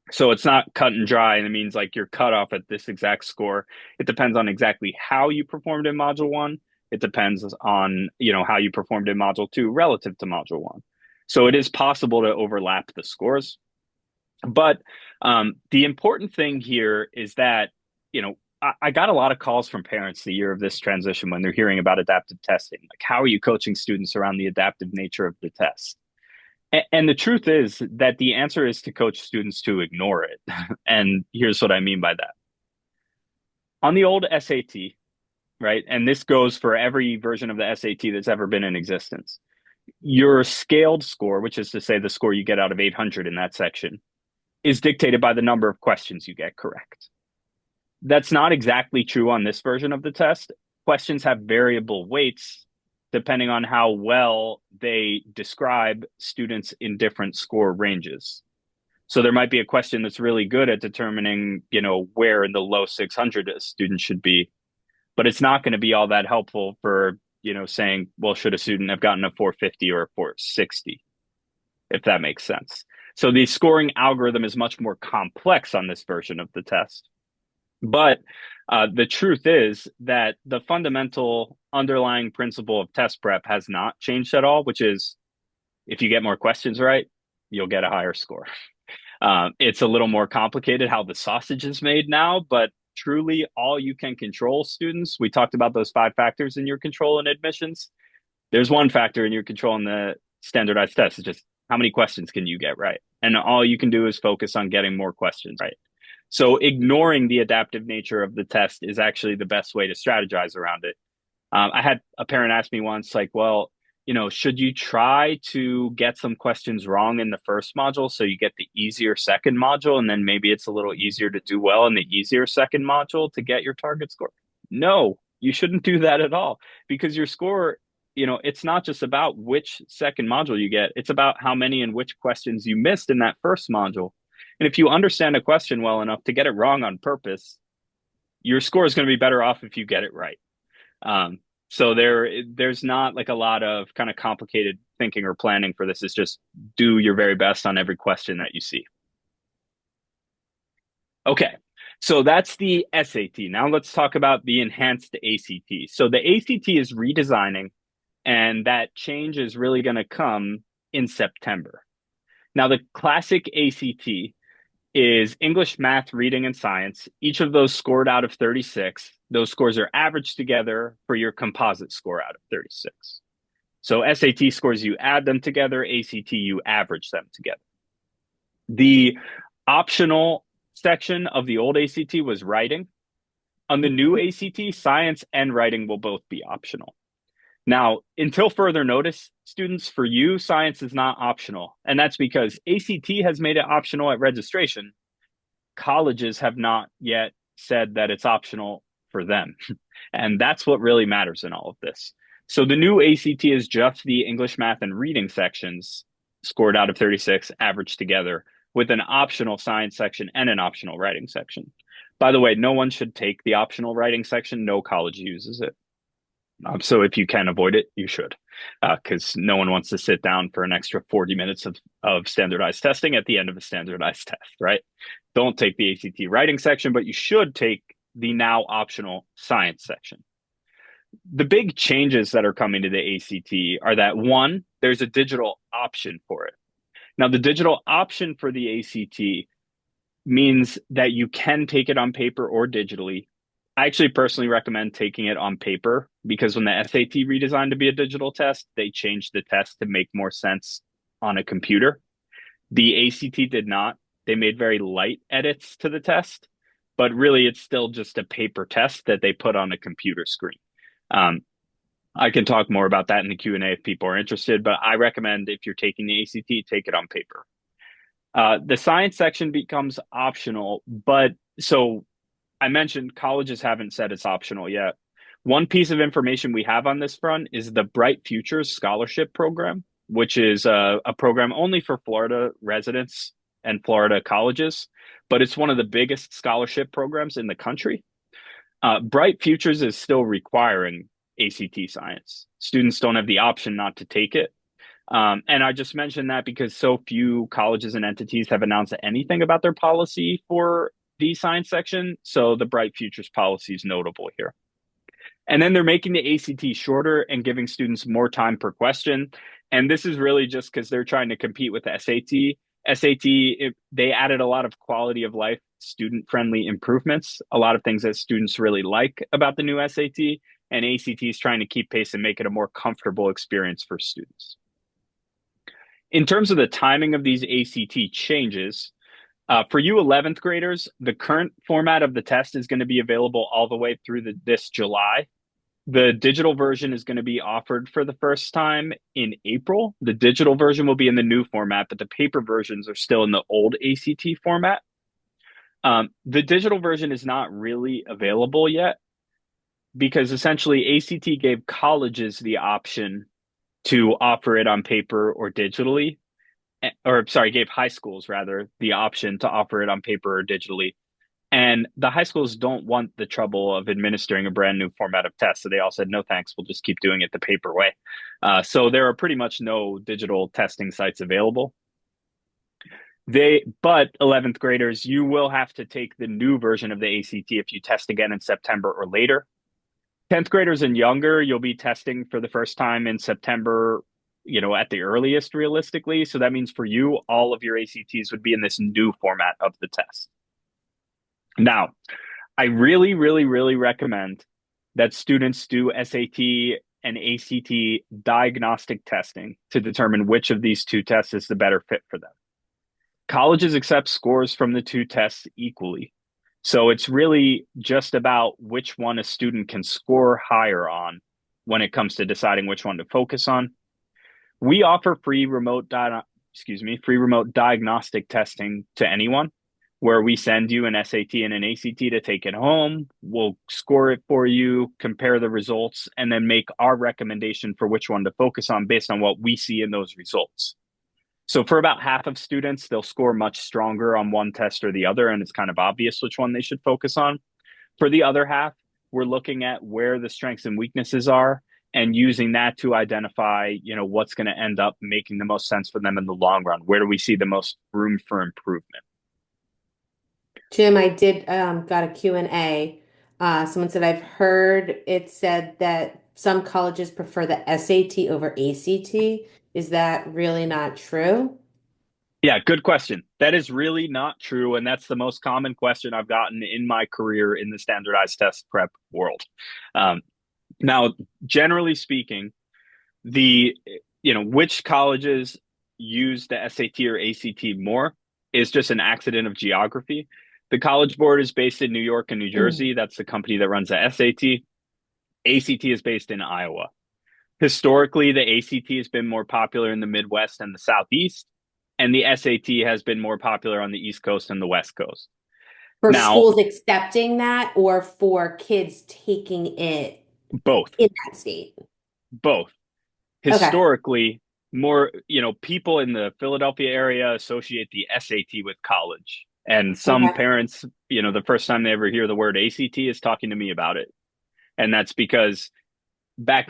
S2: So it's not cut and dry, and it means like you're cut off at this exact score. It depends on exactly how you performed in module one. It depends on, how you performed in module two relative to module one. So it is possible to overlap the scores. But the important thing here is that, I got a lot of calls from parents the year of this transition when they're hearing about adaptive testing. Like, how are you coaching students around the adaptive nature of the test? And the truth is that the answer is to coach students to ignore it. And here's what I mean by that. On the old SAT, right? And this goes for every version of the SAT that's ever been in existence. Your scaled score, which is to say the score you get out of 800 in that section, is dictated by the number of questions you get correct. That's not exactly true on this version of the test. Questions have variable weights depending on how well they describe students in different score ranges. So there might be a question that's really good at determining, where in the low 600 a student should be, but it's not going to be all that helpful for, saying, well, should a student have gotten a 450 or a 460, if that makes sense. So the scoring algorithm is much more complex on this version of the test. But the truth is that the fundamental underlying principle of test prep has not changed at all, which is if you get more questions right, you'll get a higher score. It's a little more complicated how the sausage is made now, but truly all you can control, students. We talked about those 5 factors in your control and admissions. There's one factor in your control in the standardized test. It's just how many questions can you get right? And all you can do is focus on getting more questions right. So ignoring the adaptive nature of the test is actually the best way to strategize around it. I had a parent ask me once, like, well, should you try to get some questions wrong in the first module so you get the easier second module, and then maybe it's a little easier to do well in the easier second module to get your target score? No, you shouldn't do that at all, because your score, it's not just about which second module you get, it's about how many and which questions you missed in that first module. And if you understand a question well enough to get it wrong on purpose, your score is going to be better off if you get it right. So there's not like a lot of kind of complicated thinking or planning for this. It's just do your very best on every question that you see. Okay, so that's the SAT. Now let's talk about the enhanced ACT. So the ACT is redesigning, and that change is really going to come in September. Now, the classic ACT is English, math, reading, and science. Each of those scored out of 36. Those scores are averaged together for your composite score out of 36. So SAT scores, you add them together. ACT, you average them together. The optional section of the old ACT was writing. On the new ACT, science and writing will both be optional. Now, until further notice, students, for you, science is not optional. And that's because ACT has made it optional at registration. Colleges have not yet said that it's optional for them. And that's what really matters in all of this. So the new ACT is just the English, math, and reading sections scored out of 36, averaged together, with an optional science section and an optional writing section. By the way, no one should take the optional writing section. No college uses it. So if you can avoid it, you should, because no one wants to sit down for an extra 40 minutes of standardized testing at the end of a standardized test, right? Don't take the ACT writing section, but you should take the now optional science section. The big changes that are coming to the ACT are that, one, there's a digital option for it. Now, the digital option for the ACT means that you can take it on paper or digitally. I actually personally recommend taking it on paper, because when the SAT redesigned to be a digital test, they changed the test to make more sense on a computer. The ACT did not. They made very light edits to the test, but really it's still just a paper test that they put on a computer screen. I can talk more about that in the Q&A if people are interested, but I recommend, if you're taking the ACT, take it on paper. The science section becomes optional, but so I mentioned colleges haven't said it's optional yet. One piece of information we have on this front is the Bright Futures Scholarship Program, which is a program only for Florida residents and Florida colleges, but it's one of the biggest scholarship programs in the country. Bright Futures is still requiring ACT science. Students don't have the option not to take it. And I just mentioned that because so few colleges and entities have announced anything about their policy for the science section. So the Bright Futures policy is notable here. And then they're making the ACT shorter and giving students more time per question. And this is really just because they're trying to compete with the SAT. They added a lot of quality of life, student friendly improvements, a lot of things that students really like about the new SAT. And ACT is trying to keep pace and make it a more comfortable experience for students. In terms of the timing of these ACT changes, for you 11th graders, the current format of the test is going to be available all the way through this July. The digital version is going to be offered for the first time in April. The digital version will be in the new format, but the paper versions are still in the old ACT format. The digital version is not really available yet because essentially ACT gave colleges the option to offer it on paper or digitally, or sorry, gave high schools rather the option to offer it on paper or digitally. And the high schools don't want the trouble of administering a brand new format of tests. So they all said, no, thanks. We'll just keep doing it the paper way. So there are pretty much no digital testing sites available. But 11th graders, you will have to take the new version of the ACT if you test again in September or later. 10th graders and younger, you'll be testing for the first time in September, at the earliest realistically. So that means for you, all of your ACTs would be in this new format of the test. Now, I really, really, really recommend that students do SAT and ACT diagnostic testing to determine which of these two tests is the better fit for them. Colleges accept scores from the two tests equally. So it's really just about which one a student can score higher on when it comes to deciding which one to focus on. We offer free remote diagnostic testing to anyone, where we send you an SAT and an ACT to take it home. We'll score it for you, compare the results, and then make our recommendation for which one to focus on based on what we see in those results. So for about half of students, they'll score much stronger on one test or the other, and it's kind of obvious which one they should focus on. For the other half, we're looking at where the strengths and weaknesses are and using that to identify, what's going to end up making the most sense for them in the long run. Where do we see the most room for improvement?
S1: Jim, I did got a Q&A. Someone said, I've heard it said that some colleges prefer the SAT over ACT. Is that really not true?
S2: Yeah, good question. That is really not true. And that's the most common question I've gotten in my career in the standardized test prep world. Um, Now, generally speaking, which colleges use the SAT or ACT more is just an accident of geography. The College Board is based in New York and New
S1: Mm.
S2: Jersey. That's the company that runs the SAT. ACT is based in Iowa. Historically, the ACT has been more popular in the Midwest and the Southeast, and the SAT has been more popular on the East Coast and the West Coast.
S1: For
S2: Now,
S1: schools accepting that or for kids taking it
S2: both,
S1: in that state?
S2: both.
S1: Okay.
S2: Historically, more, people in the Philadelphia area associate the SAT with college. And some
S1: Okay.
S2: parents, the first time they ever hear the word ACT is talking to me about it. And that's because back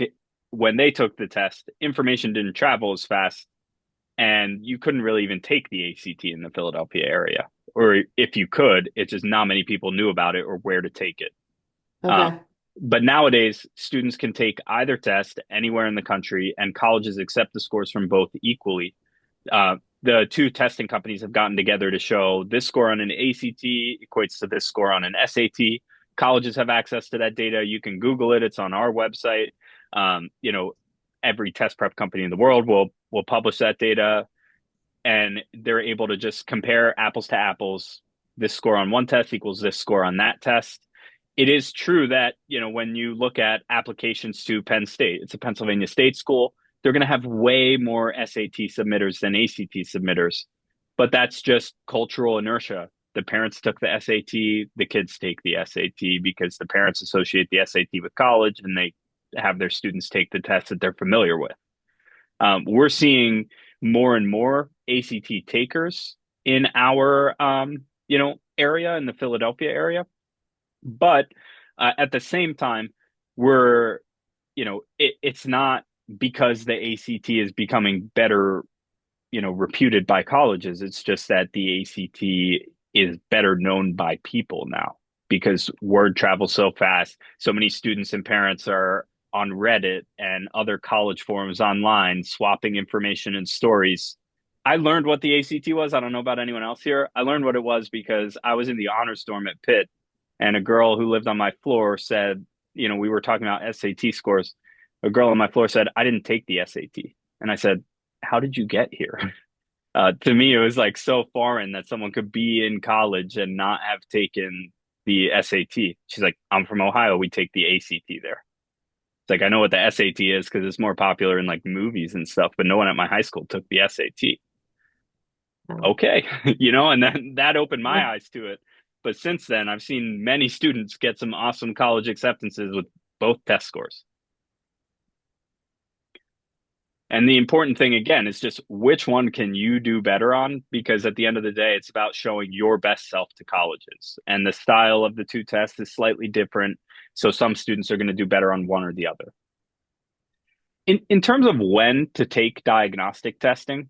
S2: when they took the test, information didn't travel as fast and you couldn't really even take the ACT in the Philadelphia area. Or if you could, it's just not many people knew about it or where to take it. Um,
S1: Okay.
S2: but nowadays, students can take either test anywhere in the country, and colleges accept the scores from both equally. The two testing companies have gotten together to show this score on an ACT equates to this score on an SAT. Colleges have access to that data. You can Google it. It's on our website. Um, you know, every test prep company in the world will publish that data, and they're able to just compare apples to apples. This score on one test equals this score on that test. It is true that, when you look at applications to Penn State, it's a Pennsylvania state school, they're going to have way more SAT submitters than ACT submitters. But that's just cultural inertia. The parents took the SAT, the kids take the SAT because the parents associate the SAT with college and they have their students take the test that they're familiar with. We're seeing more and more ACT takers in our area in the Philadelphia area. But at the same time, we're it's not because the ACT is becoming better, reputed by colleges. It's just that the ACT is better known by people now because word travels so fast. So many students and parents are on Reddit and other college forums online swapping information and stories. I learned what the ACT was. I don't know about anyone else here. I learned what it was because I was in the honors dorm at Pitt, and a girl who lived on my floor said, we were talking about SAT scores. A girl on my floor said, I didn't take the SAT. And I said, how did you get here? To me, it was like so foreign that someone could be in college and not have taken the SAT. She's like, I'm from Ohio. We take the ACT there. It's like, I know what the SAT is because it's more popular in like movies and stuff, but no one at my high school took the SAT.
S1: Um,
S2: Okay. And then that opened
S1: yeah.
S2: my eyes to it. But since then, I've seen many students get some awesome college acceptances with both test scores. And the important thing again is just which one can you do better on? Because at the end of the day, it's about showing your best self to colleges. And the style of the two tests is slightly different. So some students are going to do better on one or the other. In terms of when to take diagnostic testing,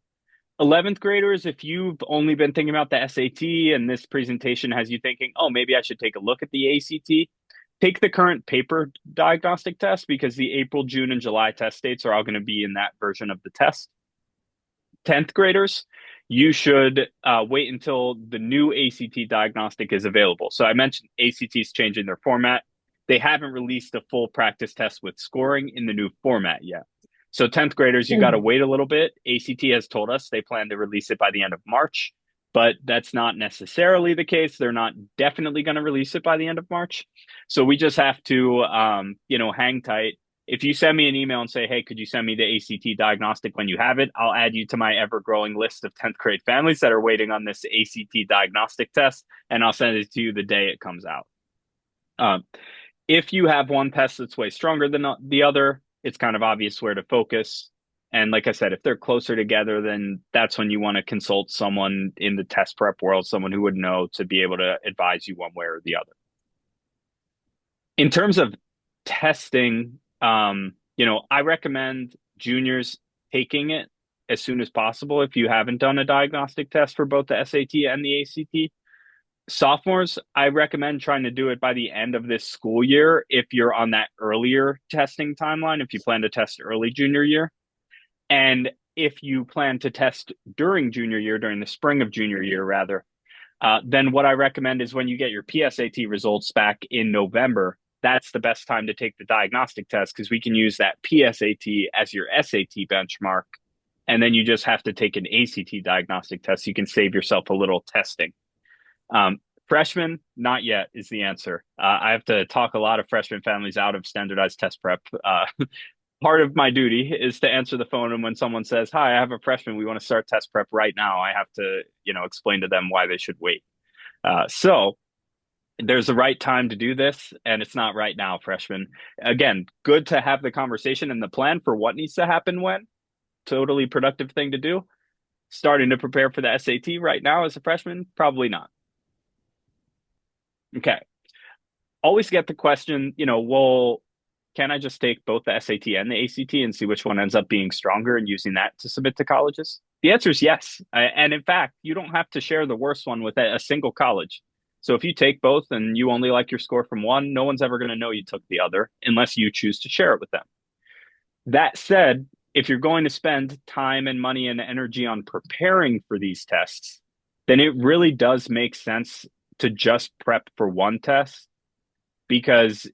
S2: 11th graders, if you've only been thinking about the SAT and this presentation has you thinking, oh, maybe I should take a look at the ACT, take the current paper diagnostic test because the April, June, and July test dates are all going to be in that version of the test. 10th graders, you should wait until the new ACT diagnostic is available. So I mentioned ACT is changing their format. They haven't released a full practice test with scoring in the new format yet. So 10th graders, you got to
S1: Mhm.
S2: wait a little bit. ACT has told us they plan to release it by the end of March, but that's not necessarily the case. They're not definitely going to release it by the end of March. So we just have to, hang tight. If you send me an email and say, hey, could you send me the ACT diagnostic when you have it? I'll add you to my ever growing list of 10th grade families that are waiting on this ACT diagnostic test, and I'll send it to you the day it comes out. Um, if you have one test that's way stronger than the other, it's kind of obvious where to focus. And like I said, if they're closer together, then that's when you want to consult someone in the test prep world, someone who would know to be able to advise you one way or the other. In terms of testing, I recommend juniors taking it as soon as possible if you haven't done a diagnostic test for both the SAT and the ACT. Sophomores, I recommend trying to do it by the end of this school year if you're on that earlier testing timeline, if you plan to test early junior year. And if you plan to test during junior year, during the spring of junior year, rather, then what I recommend is when you get your PSAT results back in November, that's the best time to take the diagnostic test because we can use that PSAT as your SAT benchmark. And then you just have to take an ACT diagnostic test. You can save yourself a little testing. Freshmen, not yet is the answer. I have to talk a lot of freshman families out of standardized test prep. Part of my duty is to answer the phone, and when someone says, "Hi, I have a freshman, we want to start test prep right now," I have to, explain to them why they should wait. So there's the right time to do this, and it's not right now, freshmen. Again, good to have the conversation and the plan for what needs to happen when. Totally productive thing to do. Starting to prepare for the SAT right now as a freshman, probably not. Okay. Always get the question, well, can I just take both the SAT and the ACT and see which one ends up being stronger and using that to submit to colleges? The answer is yes. And in fact, you don't have to share the worst one with a single college. So if you take both and you only like your score from one, no one's ever going to know you took the other unless you choose to share it with them. That said, if you're going to spend time and money and energy on preparing for these tests, then it really does make sense to just prep for one test because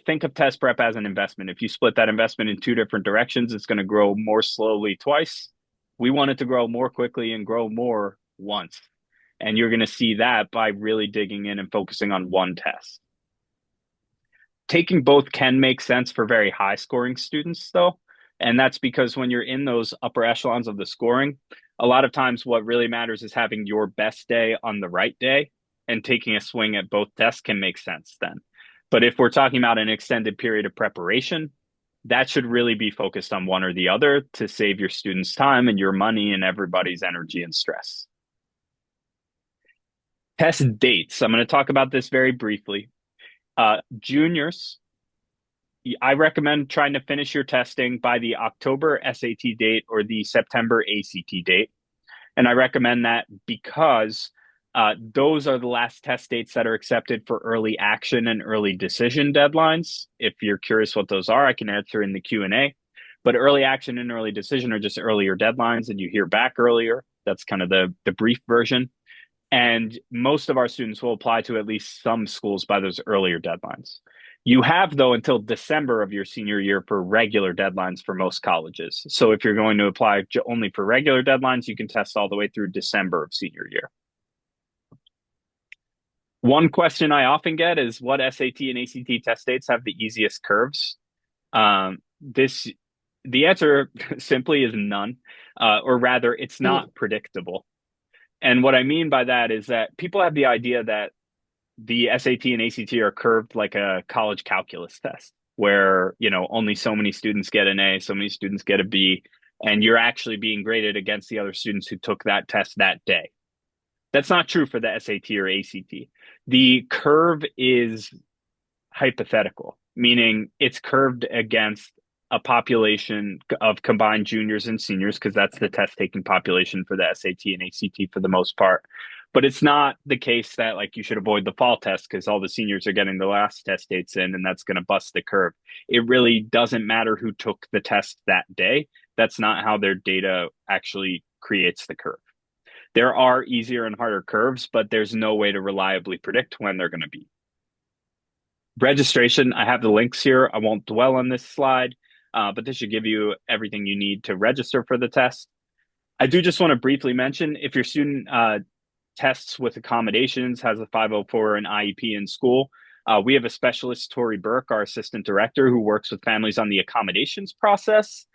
S2: think of test prep as an investment. If you split that investment in two different directions, it's going to grow more slowly twice. We want it to grow more quickly and grow more once. And you're going to see that by really digging in and focusing on one test. Taking both can make sense for very high scoring students, though. And that's because when you're in those upper echelons of the scoring, a lot of times what really matters is having your best day on the right day, and taking a swing at both tests can make sense then. But if we're talking about an extended period of preparation, that should really be focused on one or the other to save your students time and your money and everybody's energy and stress. Test dates. I'm going to talk about this very briefly. Juniors, I recommend trying to finish your testing by the October SAT date or the September ACT date. And I recommend that because those are the last test dates that are accepted for early action and early decision deadlines. If you're curious what those are, I can answer in the Q&A. But early action and early decision are just earlier deadlines and you hear back earlier. That's kind of the brief version. And most of our students will apply to at least some schools by those earlier deadlines. You have, though, until December of your senior year for regular deadlines for most colleges. So if you're going to apply only for regular deadlines, you can test all the way through December of senior year. One question I often get is what SAT and ACT test dates have the easiest curves? This the answer simply is none, or rather, it's
S1: Mm.
S2: not predictable. And what I mean by that is that people have the idea that the SAT and ACT are curved like a college calculus test, where, only so many students get an A, so many students get a B, and you're actually being graded against the other students who took that test that day. That's not true for the SAT or ACT. The curve is hypothetical, meaning it's curved against a population of combined juniors and seniors, because that's the test taking population for the SAT and ACT for the most part. But it's not the case that like you should avoid the fall test because all the seniors are getting the last test dates in and that's going to bust the curve. It really doesn't matter who took the test that day. That's not how their data actually creates the curve. There are easier and harder curves, but there's no way to reliably predict when they're going to be. Registration, I have the links here. I won't dwell on this slide, but this should give you everything you need to register for the test. I do just want to briefly mention if your student tests with accommodations, has a 504 and IEP in school, we have a specialist, Tori Burke, our assistant director, who works with families on the accommodations process.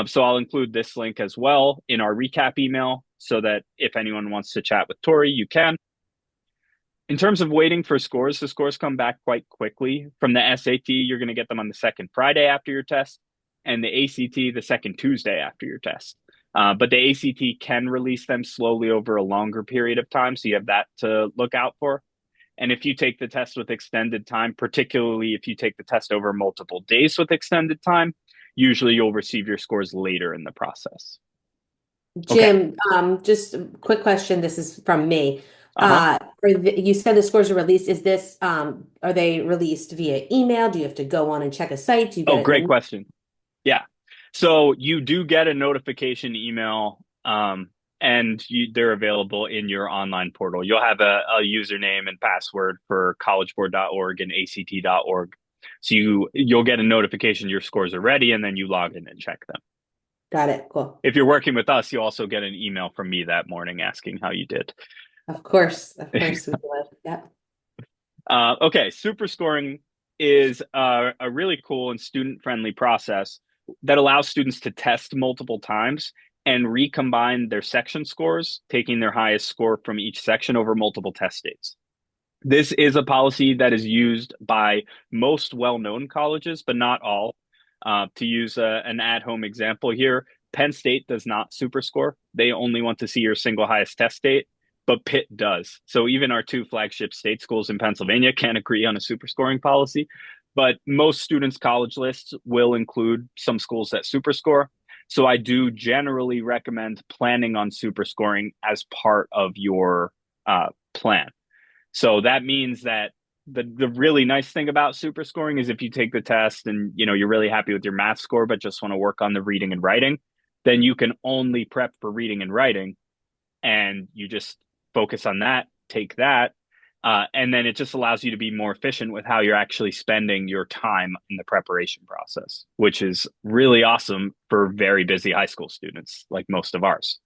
S2: So I'll include this link as well in our recap email so that if anyone wants to chat with Tori, you can. In terms of waiting for scores, the scores come back quite quickly. From the SAT, you're going to get them on the second Friday after your test, and the ACT the second Tuesday after your test. But the ACT can release them slowly over a longer period of time, so you have that to look out for. And if you take the test with extended time, particularly if you take the test over multiple days with extended time, usually you'll receive your scores later in the process. Okay.
S1: Jim, just a quick question. This is from me.
S2: Uh-huh.
S1: You said the scores are released. Are they released via email? Do you have to go on and check a site? Do you get
S2: Oh,
S1: it
S2: great
S1: in?
S2: question. Yeah. So you do get a notification email, and they're available in your online portal. You'll have a username and password for collegeboard.org and act.org. So you'll get a notification your scores are ready, and then you log in and check them.
S1: Got it. Cool.
S2: If you're working with us, you'll also get an email from me that morning asking how you did.
S1: Of course we would. Yep.
S2: Okay, super scoring is a really cool and student-friendly process that allows students to test multiple times and recombine their section scores, taking their highest score from each section over multiple test dates. This is a policy that is used by most well-known colleges, but not all. To use an at-home example here, Penn State does not super score. They only want to see your single highest test date, but Pitt does. So even our two flagship state schools in Pennsylvania can't agree on a super scoring policy. But most students' college lists will include some schools that super score. So I do generally recommend planning on super scoring as part of your plan. So that means that the really nice thing about super scoring is if you take the test and you're really happy with your math score but just want to work on the reading and writing, then you can only prep for reading and writing and you just focus on that, take that, and then it just allows you to be more efficient with how you're actually spending your time in the preparation process, which is really awesome for very busy high school students like most of ours.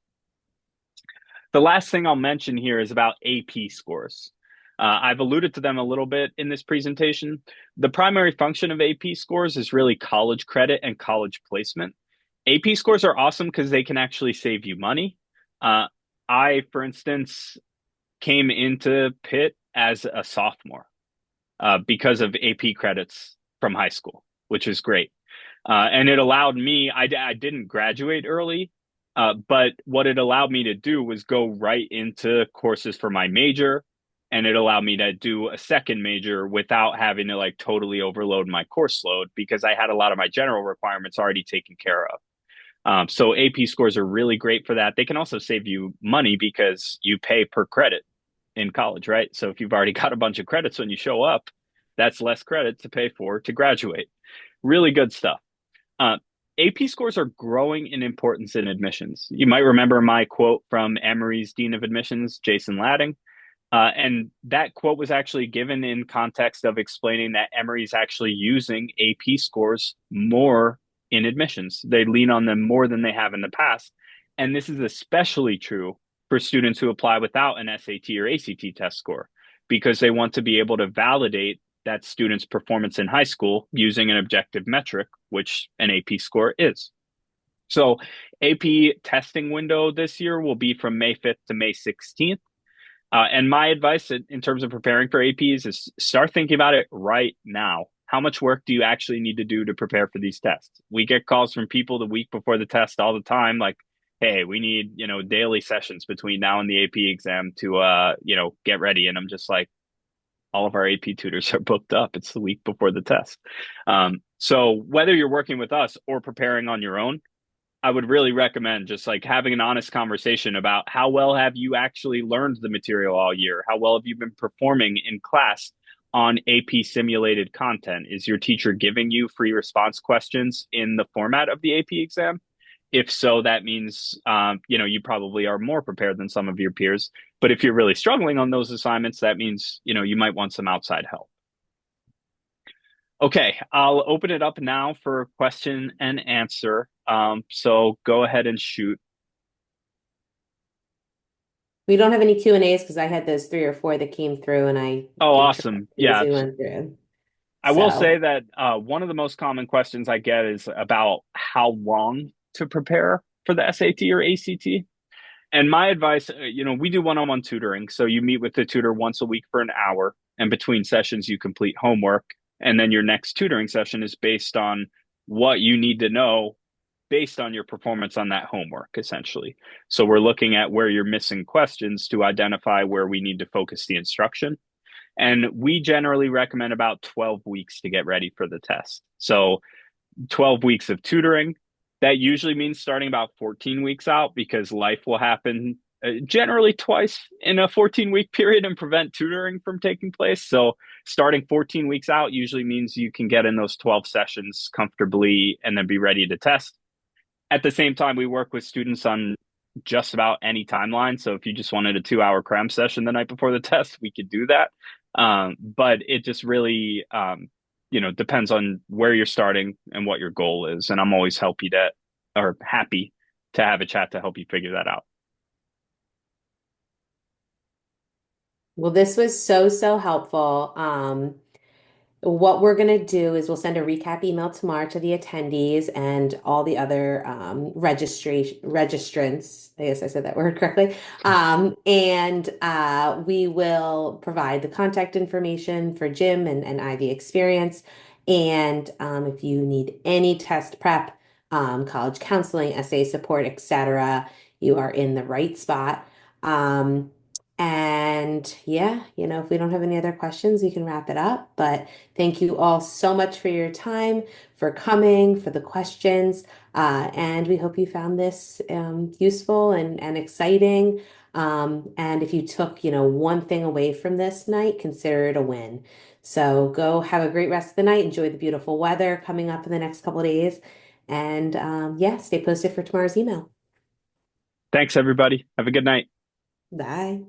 S2: The last thing I'll mention here is about AP scores. I've alluded to them a little bit in this presentation. The primary function of AP scores is really college credit and college placement. AP scores are awesome because they can actually save you money. I, for instance, came into Pitt as a sophomore because of AP credits from high school, which is great. And it allowed me, I didn't graduate early, but what it allowed me to do was go right into courses for my major and it allowed me to do a second major without having to like totally overload my course load because I had a lot of my general requirements already taken care of. So AP scores are really great for that. They can also save you money because you pay per credit in college, right? So if you've already got a bunch of credits when you show up, that's less credit to pay for to graduate. Really good stuff. Uh, AP scores are growing in importance in admissions. You might remember my quote from Emory's Dean of Admissions, Jason Ladding. And that quote was actually given in context of explaining that Emory's actually using AP scores more in admissions. They lean on them more than they have in the past. And this is especially true for students who apply without an SAT or ACT test score because they want to be able to validate that student's performance in high school using an objective metric, which an AP score is. So, AP testing window this year will be from May 5th to May 16th. And my advice in terms of preparing for APs is start thinking about it right now. How much work do you actually need to do to prepare for these tests? We get calls from people the week before the test all the time, like, "Hey, we need daily sessions between now and the AP exam to get ready." And I'm just like, all of our AP tutors are booked up. It's the week before the test. So whether you're working with us or preparing on your own, I would really recommend just like having an honest conversation about how well have you actually learned the material all year? How well have you been performing in class on AP simulated content? Is your teacher giving you free response questions in the format of the AP exam? If so, that means you probably are more prepared than some of your peers. But if you're really struggling on those assignments, that means you might want some outside help. Okay, I'll open it up now for question and answer. So go ahead and shoot.
S1: We don't have any Q&As because I had those three or four that came through and I
S2: Oh,
S1: answered
S2: awesome.
S1: as
S2: Yeah.
S1: we went through.
S2: I will
S1: So
S2: say that one of the most common questions I get is about how long to prepare for the SAT or ACT. And my advice, we do one-on-one tutoring. So you meet with the tutor once a week for an hour, and between sessions, you complete homework. And then your next tutoring session is based on what you need to know based on your performance on that homework, essentially. So we're looking at where you're missing questions to identify where we need to focus the instruction. And we generally recommend about 12 weeks to get ready for the test. So 12 weeks of tutoring. That usually means starting about 14 weeks out because life will happen generally twice in a 14-week period and prevent tutoring from taking place. So starting 14 weeks out usually means you can get in those 12 sessions comfortably and then be ready to test. At the same time, we work with students on just about any timeline. So if you just wanted a 2 hour cram session the night before the test, we could do that. But it just really, depends on where you're starting and what your goal is. And I'm always happy to have a chat to help you figure that out.
S1: well, this was so, so helpful. What we're going to do is we'll send a recap email tomorrow to the attendees and all the other registration registrants. I guess I said that word correctly. And we will provide the contact information for Jim and Ivy Experience. And if you need any test prep, college counseling, essay support, etc., you are in the right spot. Um, and yeah, if we don't have any other questions, we can wrap it up. But thank you all so much for your time, for coming, for the questions. And we hope you found this useful and exciting. And if you took, one thing away from this night, consider it a win. So go have a great rest of the night. Enjoy the beautiful weather coming up in the next couple of days. And yeah, stay posted for tomorrow's email.
S2: Thanks, everybody. Have a good night.
S1: Bye.